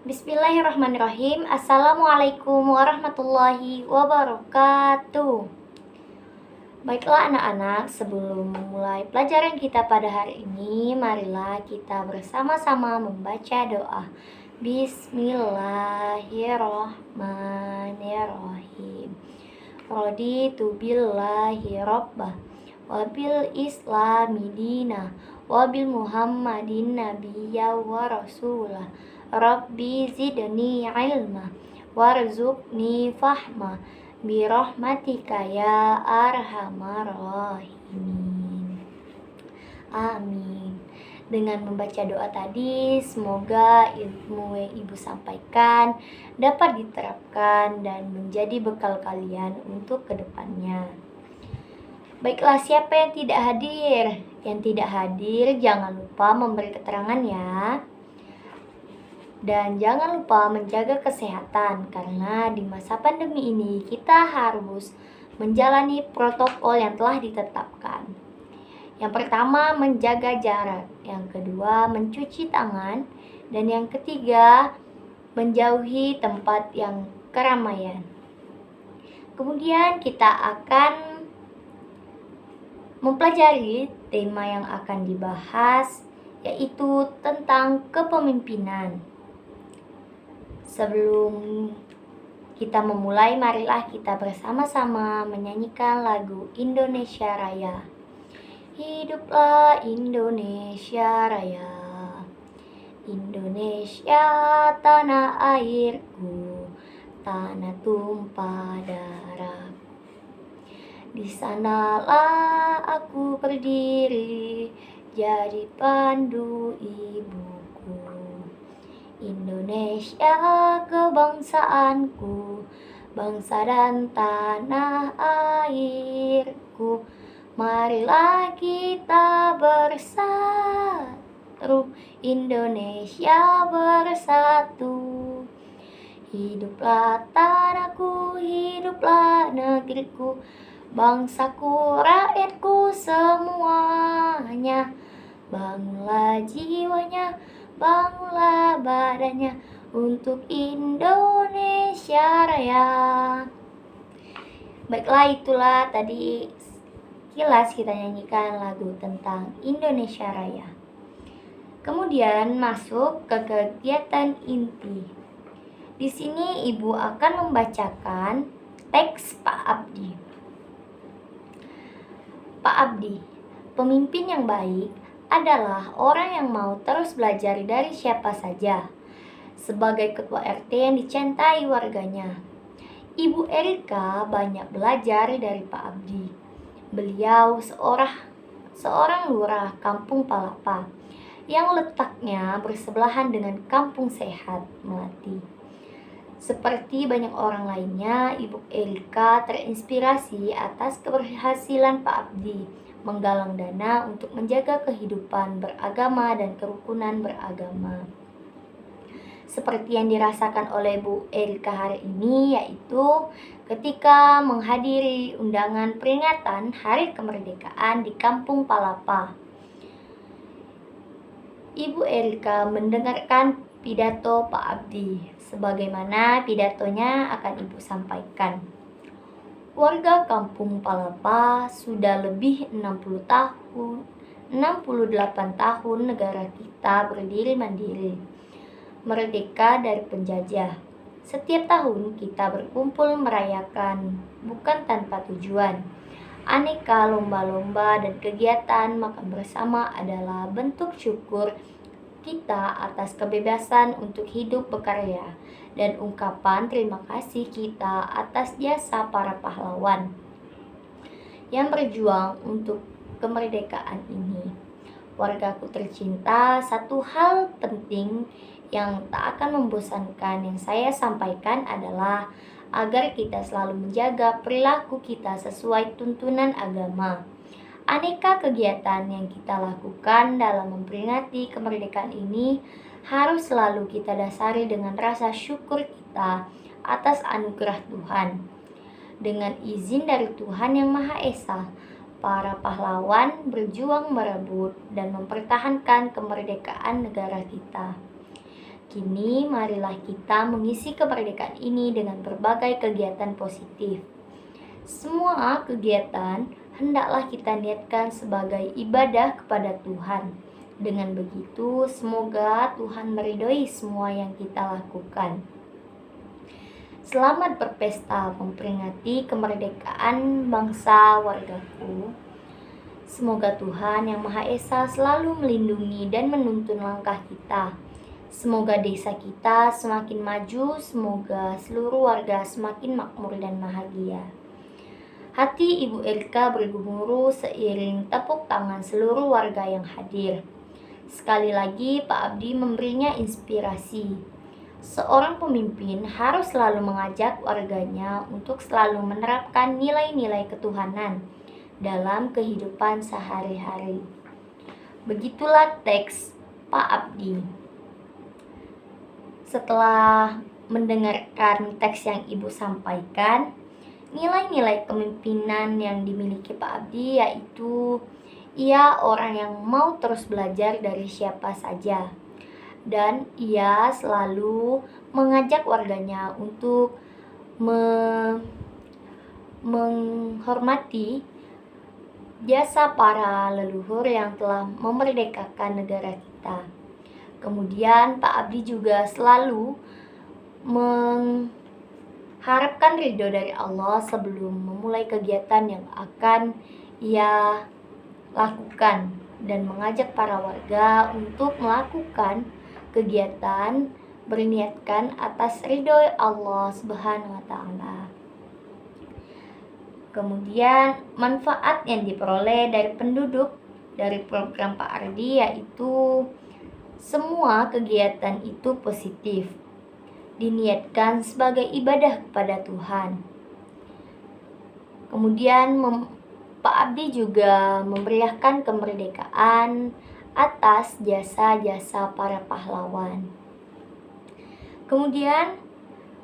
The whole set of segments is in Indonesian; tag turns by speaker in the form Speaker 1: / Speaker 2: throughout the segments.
Speaker 1: Bismillahirrahmanirrahim. Assalamualaikum warahmatullahi wabarakatuh. Baiklah anak-anak, sebelum memulai pelajaran kita pada hari ini, marilah kita bersama-sama membaca doa. Bismillahirrahmanirrahim. Raditu billahi rabbah wabil islami dina wabil muhammadin nabiyya wa rasulah. Rabbi zidni ilma warzuqni fahma birahmatika ya arhamar rahimin. Amin. Dengan membaca doa tadi, semoga ilmu yang Ibu sampaikan dapat diterapkan dan menjadi bekal kalian untuk kedepannya. Baiklah, siapa yang tidak hadir? Yang tidak hadir jangan lupa memberi keterangan ya. Dan jangan lupa menjaga kesehatan, karena di masa pandemi ini kita harus menjalani protokol yang telah ditetapkan. Yang pertama, menjaga jarak. Yang kedua, mencuci tangan. Dan yang ketiga, menjauhi tempat yang keramaian. Kemudian kita akan mempelajari tema yang akan dibahas, yaitu tentang kepemimpinan. Sebelum kita memulai, marilah kita bersama-sama menyanyikan lagu Indonesia Raya. Hiduplah Indonesia Raya, Indonesia tanah airku, tanah tumpah darahku. Di sanalah aku berdiri, jadi pandu ibuku. Indonesia kebangsaanku, bangsa dan tanah airku. Marilah kita bersatu, Indonesia bersatu. Hiduplah tanahku, hiduplah negeriku, bangsaku, rakyatku semuanya. Bangunlah jiwanya, bangunlah badannya untuk Indonesia Raya. Baiklah, itulah tadi kilas kita nyanyikan lagu tentang Indonesia Raya. Kemudian masuk ke kegiatan inti. Di sini Ibu akan membacakan teks Pak Abdi. Pak Abdi, pemimpin yang baik adalah orang yang mau terus belajar dari siapa saja. Sebagai ketua RT yang dicintai warganya, Ibu Erika banyak belajar dari Pak Abdi. Beliau seorang lurah Kampung Palapa yang letaknya bersebelahan dengan Kampung Sehat Melati. Seperti banyak orang lainnya, Ibu Erika terinspirasi atas keberhasilan Pak Abdi menggalang dana untuk menjaga kehidupan beragama dan kerukunan beragama. Seperti yang dirasakan oleh Bu Erika hari ini, yaitu ketika menghadiri undangan peringatan Hari Kemerdekaan di Kampung Palapa. Ibu Erika mendengarkan pidato Pak Abdi. Sebagaimana pidatonya akan Ibu sampaikan. Warga Kampung Palapa sudah lebih 68 tahun negara kita berdiri mandiri, merdeka dari penjajah. Setiap tahun kita berkumpul merayakan, bukan tanpa tujuan. Aneka lomba-lomba dan kegiatan makan bersama adalah bentuk syukur kita atas kebebasan untuk hidup berkarya dan ungkapan terima kasih kita atas jasa para pahlawan yang berjuang untuk kemerdekaan ini. Wargaku tercinta, satu hal penting yang tak akan membosankan yang saya sampaikan adalah agar kita selalu menjaga perilaku kita sesuai tuntunan agama. Aneka kegiatan yang kita lakukan dalam memperingati kemerdekaan ini harus selalu kita dasari dengan rasa syukur kita atas anugerah Tuhan. Dengan izin dari Tuhan Yang Maha Esa, para pahlawan berjuang merebut dan mempertahankan kemerdekaan negara kita. Kini marilah kita mengisi kemerdekaan ini dengan berbagai kegiatan positif. Semua kegiatan hendaklah kita niatkan sebagai ibadah kepada Tuhan. Dengan begitu, semoga Tuhan meridhoi semua yang kita lakukan. Selamat berpesta memperingati kemerdekaan bangsa wargaku. Semoga Tuhan Yang Maha Esa selalu melindungi dan menuntun langkah kita. Semoga desa kita semakin maju, semoga seluruh warga semakin makmur dan bahagia. Hati Ibu Erika bergemuruh seiring tepuk tangan seluruh warga yang hadir. Sekali lagi Pak Abdi memberinya inspirasi. Seorang pemimpin harus selalu mengajak warganya untuk selalu menerapkan nilai-nilai ketuhanan dalam kehidupan sehari-hari. Begitulah teks Pak Abdi. Setelah mendengarkan teks yang Ibu sampaikan, nilai-nilai kepemimpinan yang dimiliki Pak Abdi yaitu ia orang yang mau terus belajar dari siapa saja, dan ia selalu mengajak warganya untuk menghormati jasa para leluhur yang telah memerdekakan negara kita. Kemudian Pak Abdi juga selalu mengharapkan ridho dari Allah sebelum memulai kegiatan yang akan ia lakukan, dan mengajak para warga untuk melakukan kegiatan berniatkan atas ridho Allah Subhanahu wa Ta'ala. Kemudian manfaat yang diperoleh dari penduduk dari program Pak Ardi yaitu semua kegiatan itu positif, diniatkan sebagai ibadah kepada Tuhan. Kemudian Pak Abdi juga memeriahkan kemerdekaan atas jasa-jasa para pahlawan. Kemudian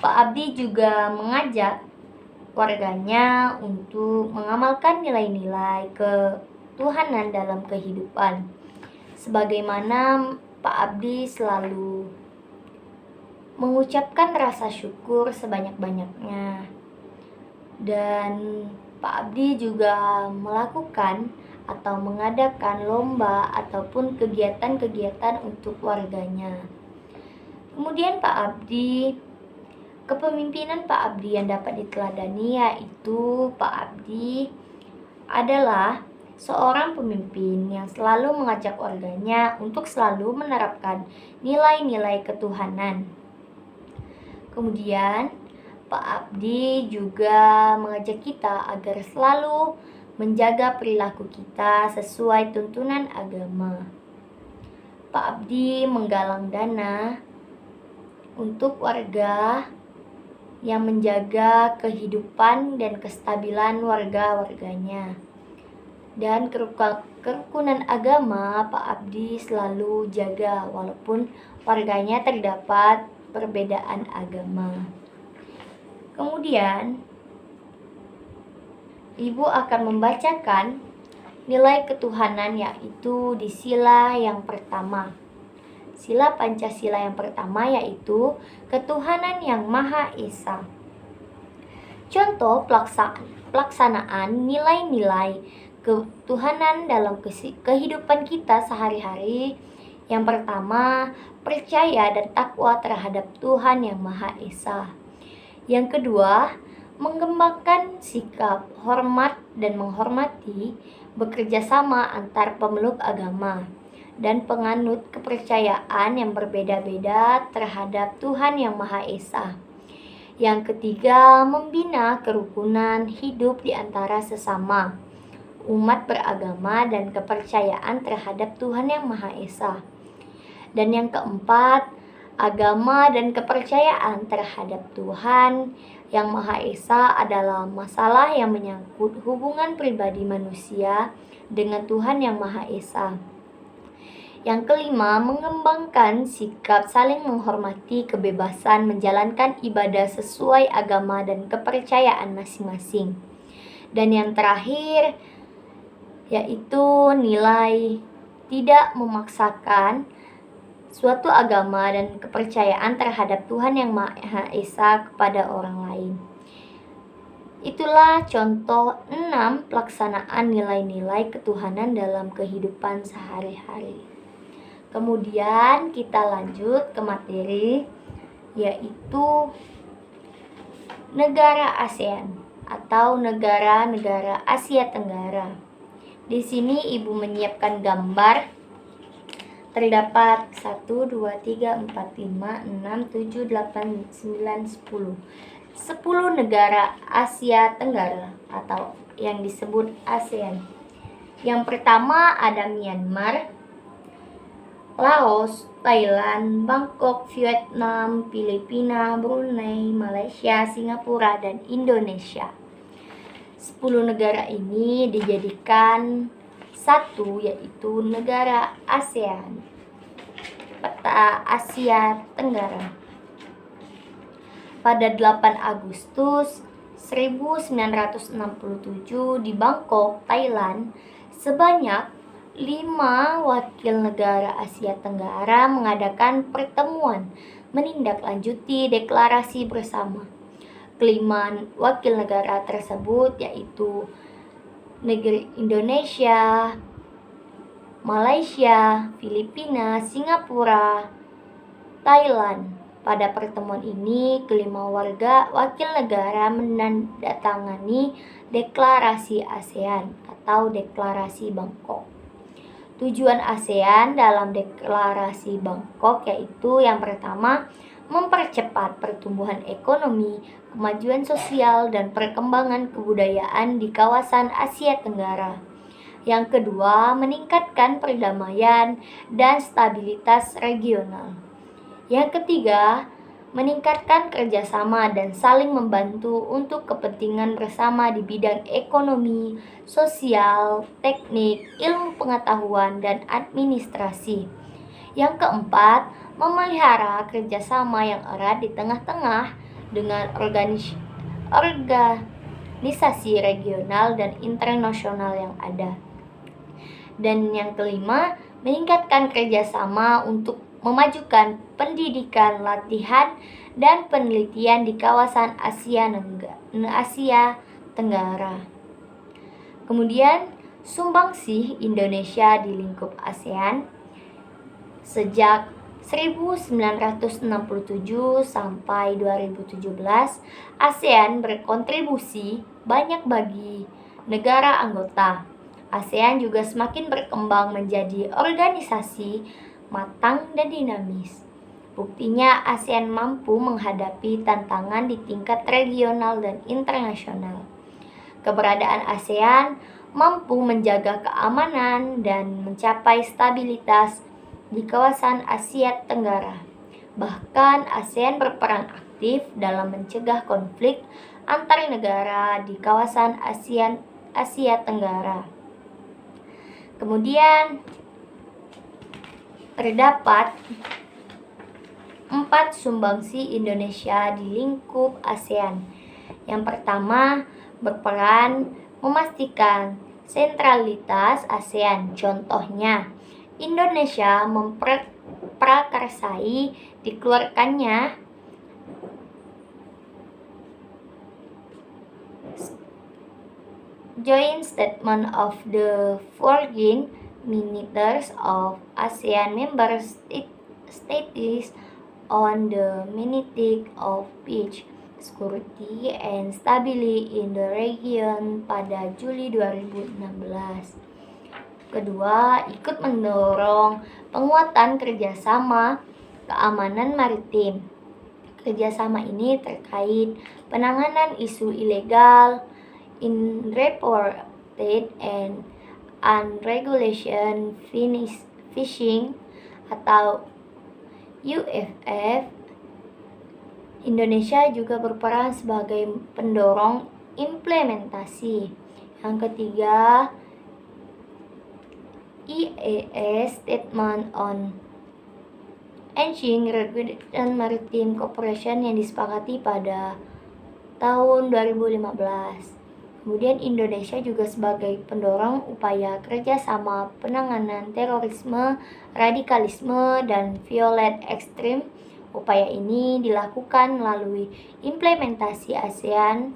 Speaker 1: Pak Abdi juga mengajak warganya untuk mengamalkan nilai-nilai ketuhanan dalam kehidupan. Sebagaimana Pak Abdi selalu mengucapkan rasa syukur sebanyak-banyaknya, dan Pak Abdi juga melakukan atau mengadakan lomba ataupun kegiatan-kegiatan untuk warganya. Kemudian kepemimpinan Pak Abdi yang dapat diteladani yaitu Pak Abdi adalah seorang pemimpin yang selalu mengajak warganya untuk selalu menerapkan nilai-nilai ketuhanan. Kemudian Pak Abdi juga mengajak kita agar selalu menjaga perilaku kita sesuai tuntunan agama. Pak Abdi menggalang dana untuk warga yang menjaga kehidupan dan kestabilan warga-warganya. Dan kerukunan agama Pak Abdi selalu jaga walaupun warganya terdapat perbedaan agama. Kemudian Ibu akan membacakan nilai ketuhanan yaitu di sila yang pertama. Sila Pancasila yang pertama yaitu ketuhanan yang Maha Esa. Contoh pelaksanaan nilai-nilai ketuhanan dalam kehidupan kita sehari-hari. Yang pertama, percaya dan takwa terhadap Tuhan Yang Maha Esa. Yang kedua, mengembangkan sikap hormat dan menghormati, bekerja sama antar pemeluk agama dan penganut kepercayaan yang berbeda-beda terhadap Tuhan Yang Maha Esa. Yang ketiga, membina kerukunan hidup di antara sesama umat beragama dan kepercayaan terhadap Tuhan Yang Maha Esa. Dan yang keempat, agama dan kepercayaan terhadap Tuhan Yang Maha Esa adalah masalah yang menyangkut hubungan pribadi manusia dengan Tuhan Yang Maha Esa. Yang kelima, mengembangkan sikap saling menghormati kebebasan menjalankan ibadah sesuai agama dan kepercayaan masing-masing. Dan yang terakhir, yaitu nilai tidak memaksakan suatu agama dan kepercayaan terhadap Tuhan Yang Maha Esa kepada orang lain. Itulah contoh 6 pelaksanaan nilai-nilai ketuhanan dalam kehidupan sehari-hari. Kemudian kita lanjut ke materi, yaitu negara ASEAN atau negara-negara Asia Tenggara. Di sini Ibu menyiapkan gambar. Terdapat 1, 2, 3, 4, 5, 6, 7, 8, 9, 10. 10 negara Asia Tenggara atau yang disebut ASEAN. Yang pertama ada Myanmar, Laos, Thailand, Bangkok, Vietnam, Filipina, Brunei, Malaysia, Singapura, dan Indonesia. 10 negara ini dijadikan satu, yaitu negara ASEAN, peta Asia Tenggara. Pada 8 Agustus 1967 di Bangkok, Thailand, sebanyak 5 wakil negara Asia Tenggara mengadakan pertemuan menindaklanjuti deklarasi bersama. Kelima wakil negara tersebut yaitu negeri Indonesia, Malaysia, Filipina, Singapura, Thailand. Pada pertemuan ini, kelima wakil negara menandatangani deklarasi ASEAN atau deklarasi Bangkok. Tujuan ASEAN dalam deklarasi Bangkok yaitu yang pertama, mempercepat pertumbuhan ekonomi, kemajuan sosial, dan perkembangan kebudayaan di kawasan Asia Tenggara. Yang kedua, meningkatkan perdamaian dan stabilitas regional. Yang ketiga, meningkatkan kerjasama dan saling membantu untuk kepentingan bersama di bidang ekonomi, sosial, teknik, ilmu pengetahuan, dan administrasi. Yang keempat, memelihara kerjasama yang erat di tengah-tengah dengan organisasi regional dan internasional yang ada. Dan yang kelima, meningkatkan kerjasama untuk memajukan pendidikan, latihan, dan penelitian di kawasan Asia Tenggara. Kemudian, sumbangsih Indonesia di lingkup ASEAN sejak 1967 sampai 2017, ASEAN berkontribusi banyak bagi negara anggota. ASEAN juga semakin berkembang menjadi organisasi matang dan dinamis. Buktinya ASEAN mampu menghadapi tantangan di tingkat regional dan internasional. Keberadaan ASEAN mampu menjaga keamanan dan mencapai stabilitas di kawasan Asia Tenggara. Bahkan ASEAN berperan aktif dalam mencegah konflik antar negara di kawasan Asia Tenggara. Kemudian terdapat 4 sumbangsi Indonesia di lingkup ASEAN. Yang pertama, berperan memastikan sentralitas ASEAN. Contohnya, Indonesia memprakarsai dikeluarkannya Joint Statement of the Foreign Ministers of ASEAN member states on the maintenance of peace, security, and stability in the region pada Juli 2016. Kedua, ikut mendorong penguatan kerjasama keamanan maritim. Kerjasama ini terkait penanganan isu ilegal, unreported and unregulated fishing atau UFF. Indonesia juga berperan sebagai pendorong implementasi. Yang ketiga, IAS Statement on Enhancing Regulation Maritime Cooperation yang disepakati pada tahun 2015. Kemudian Indonesia juga sebagai pendorong upaya kerjasama penanganan terorisme, radikalisme, dan violet ekstrim. Upaya ini dilakukan melalui implementasi ASEAN.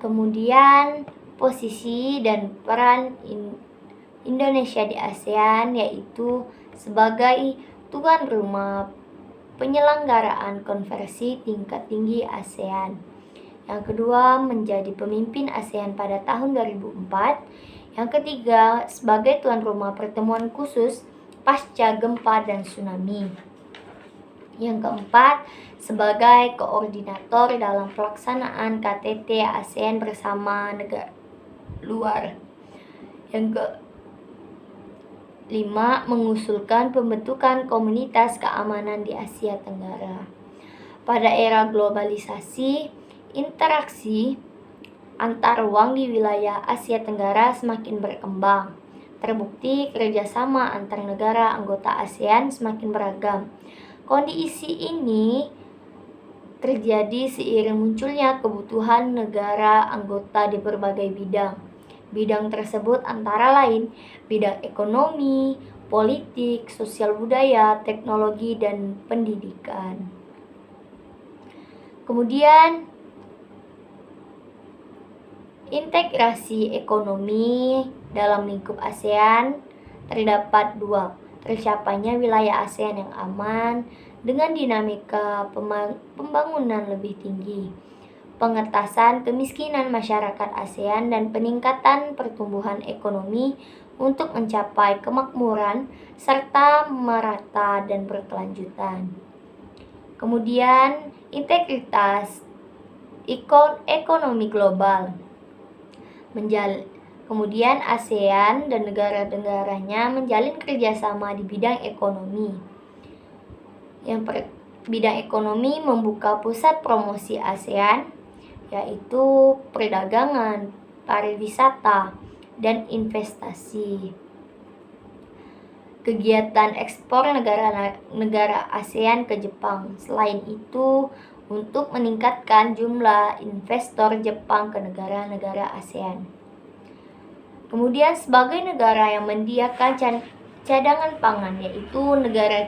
Speaker 1: Kemudian posisi dan peran Indonesia di ASEAN yaitu sebagai tuan rumah penyelenggaraan konferensi tingkat tinggi ASEAN. Yang kedua, menjadi pemimpin ASEAN pada tahun 2004. Yang ketiga, sebagai tuan rumah pertemuan khusus pasca gempa dan tsunami. Yang keempat, sebagai koordinator dalam pelaksanaan KTT ASEAN bersama negara luar. Yang kelima, mengusulkan pembentukan komunitas keamanan di Asia Tenggara. Pada era globalisasi, interaksi antar ruang di wilayah Asia Tenggara semakin berkembang. Terbukti kerjasama antar negara anggota ASEAN semakin beragam. Kondisi ini terjadi seiring munculnya kebutuhan negara anggota di berbagai bidang. Bidang tersebut antara lain bidang ekonomi, politik, sosial budaya, teknologi, dan pendidikan. Kemudian integrasi ekonomi dalam lingkup ASEAN terdapat dua. Tercapainya wilayah ASEAN yang aman dengan dinamika pembangunan lebih tinggi, pengentasan kemiskinan masyarakat ASEAN, dan peningkatan pertumbuhan ekonomi untuk mencapai kemakmuran serta merata dan berkelanjutan. Kemudian integritas ekonomi global. Kemudian ASEAN dan negara-negaranya menjalin kerjasama di bidang ekonomi. Bidang ekonomi membuka pusat promosi ASEAN, yaitu perdagangan, pariwisata, dan investasi. Kegiatan ekspor negara ASEAN ke Jepang. Selain itu, untuk meningkatkan jumlah investor Jepang ke negara-negara ASEAN. Kemudian sebagai negara yang menyediakan cadangan pangan, yaitu negara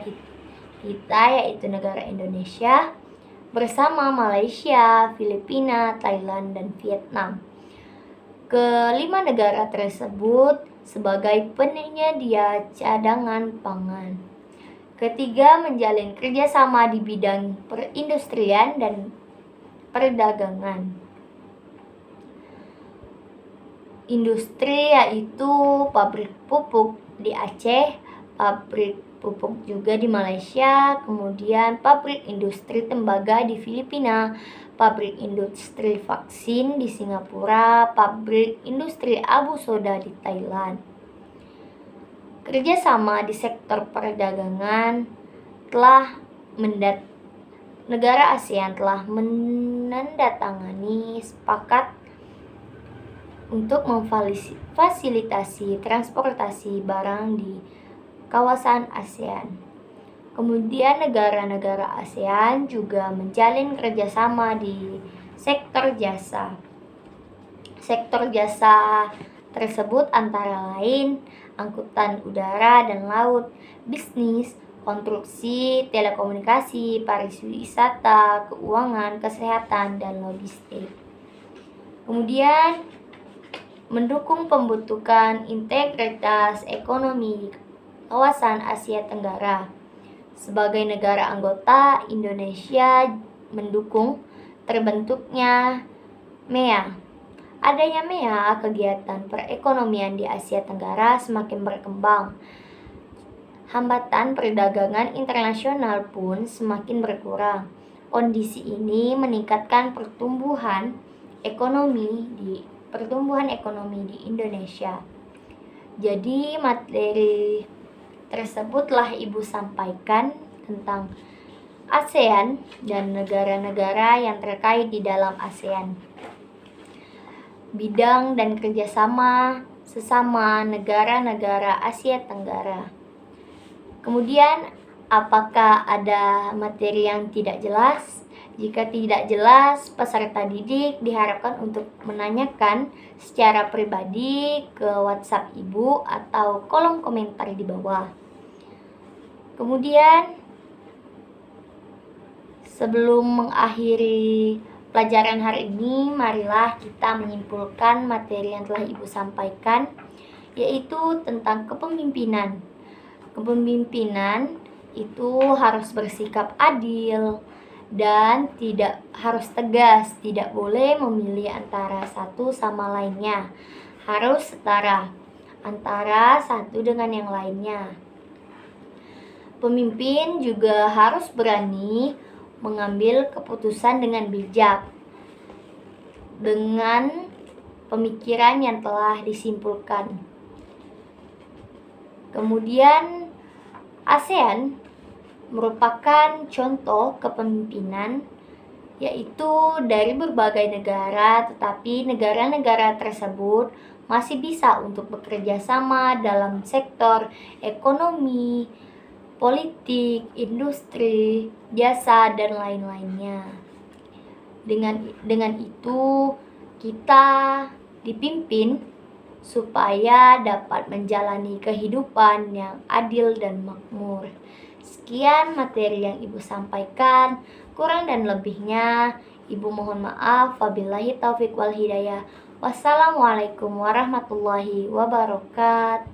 Speaker 1: kita yaitu negara Indonesia bersama Malaysia, Filipina, Thailand, dan Vietnam. Kelima negara tersebut sebagai penyedia cadangan pangan. Ketiga, menjalin kerjasama di bidang perindustrian dan perdagangan. Industri yaitu pabrik pupuk di Aceh, pabrik pupuk juga di Malaysia, kemudian pabrik industri tembaga di Filipina, pabrik industri vaksin di Singapura, pabrik industri abu soda di Thailand. Kerjasama di sektor perdagangan negara ASEAN telah menandatangani sepakat untuk memfasilitasi transportasi barang di kawasan ASEAN. Kemudian negara-negara ASEAN juga menjalin kerjasama di sektor jasa. Sektor jasa tersebut antara lain angkutan udara dan laut, bisnis, konstruksi, telekomunikasi, pariwisata, keuangan, kesehatan, dan logistik. Kemudian mendukung pembentukan integritas ekonomi kawasan Asia Tenggara. Sebagai negara anggota, Indonesia mendukung terbentuknya MEA. Adanya MEA, kegiatan perekonomian di Asia Tenggara semakin berkembang. Hambatan perdagangan internasional pun semakin berkurang. Kondisi ini meningkatkan pertumbuhan ekonomi di Indonesia. Jadi materi tersebutlah Ibu sampaikan tentang ASEAN dan negara-negara yang terkait di dalam ASEAN. Bidang dan kerjasama sesama negara-negara Asia Tenggara. Kemudian, apakah ada materi yang tidak jelas? Jika tidak jelas, peserta didik diharapkan untuk menanyakan secara pribadi ke WhatsApp Ibu atau kolom komentar di bawah. Kemudian, sebelum mengakhiri pelajaran hari ini, marilah kita menyimpulkan materi yang telah Ibu sampaikan, yaitu tentang kepemimpinan. Kepemimpinan itu harus bersikap adil dan tidak harus tegas, tidak boleh memilih antara satu sama lainnya. Harus setara antara satu dengan yang lainnya. Pemimpin juga harus berani mengambil keputusan dengan bijak, dengan pemikiran yang telah disimpulkan. Kemudian, ASEAN merupakan contoh kepemimpinan, yaitu dari berbagai negara, tetapi negara-negara tersebut masih bisa untuk bekerja sama dalam sektor ekonomi, politik, industri, jasa, dan lain-lainnya. Dengan itu, kita dipimpin supaya dapat menjalani kehidupan yang adil dan makmur. Sekian materi yang Ibu sampaikan, kurang dan lebihnya Ibu mohon maaf. Wabillahi taufiq wal hidayah. Wassalamualaikum warahmatullahi wabarakatuh.